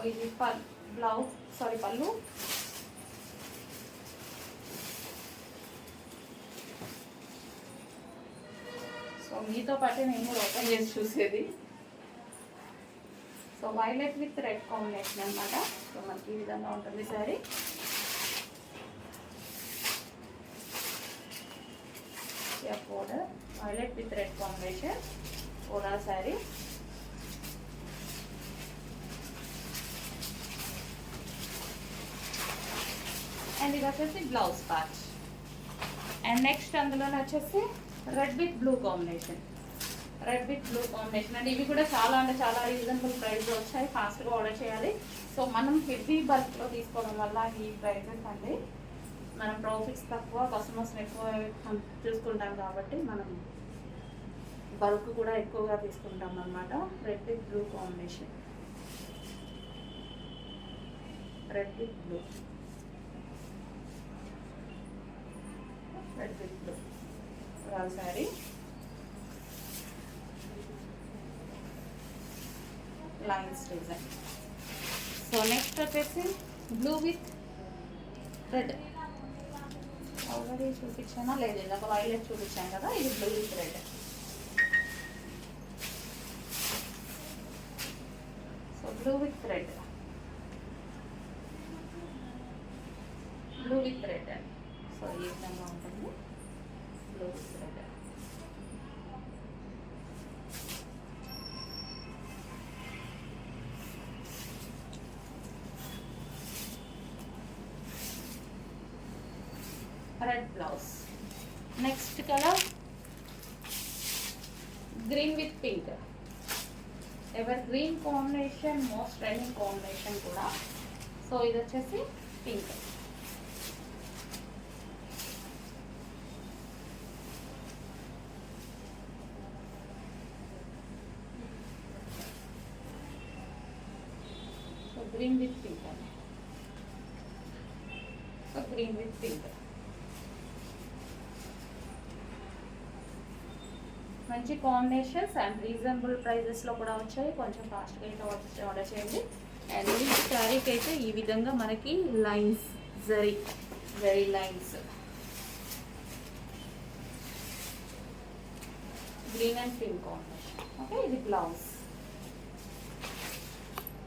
ఇది బ్లౌజ్ పళ్ళు. సో మీతో పాటు నేను కూడా ఓపెన్ చేసి చూసేది. So violet with red combination అనమాట. సో మనకి ఈ విధంగా ఉంటుంది sari. Border violet with red combination overall sari. And ఇది వచ్చేసి బ్లౌజ్ పార్ట్. అండ్ నెక్స్ట్ అందులోనే వచ్చేసి red with blue combination. And ఇవి కూడా చాలా రీజనబుల్ ప్రైస్లో వచ్చాయి. ఫాస్ట్గా ఆర్డర్ చేయాలి. సో మనం హెవీ బల్క్లో తీసుకోవడం వల్ల ఈ ప్రైజెస్ అండి, మనం ప్రాఫిట్స్ తక్కువ, కస్టమర్స్ని ఎక్కువ చూసుకుంటాం కాబట్టి మనం బల్క్ కూడా ఎక్కువగా తీసుకుంటాం అన్నమాట. Red with blue combination. Red with blue రాల్ sari. Lines design. So next వచ్చేసి బ్లూ విత్ రెడ్. ఆల్రెడీ చూపించానా లేదు, ఇది ఒక వైలెట్ చూపించాను కదా, ఇది blue with red. So blue with red so ఈ విధంగా ఉంటుంది blue with red. Red blouse. Next colour green with pink. Evergreen combination, most trending combination కూడా. సో ఇది వచ్చేసి pink. So green with pink అండి. సో గ్రీన్ విత్ పింక్ మంచి combinations and reasonable ప్రైజెస్లో కూడా వచ్చాయి. కొంచెం ఫాస్ట్గా అయితే ఆర్డర్ చేయండి. అండ్ ఈ శారీకి అయితే ఈ విధంగా మనకి lines, zari lines, green and pink combination. Okay, ఇది బ్లౌజ్.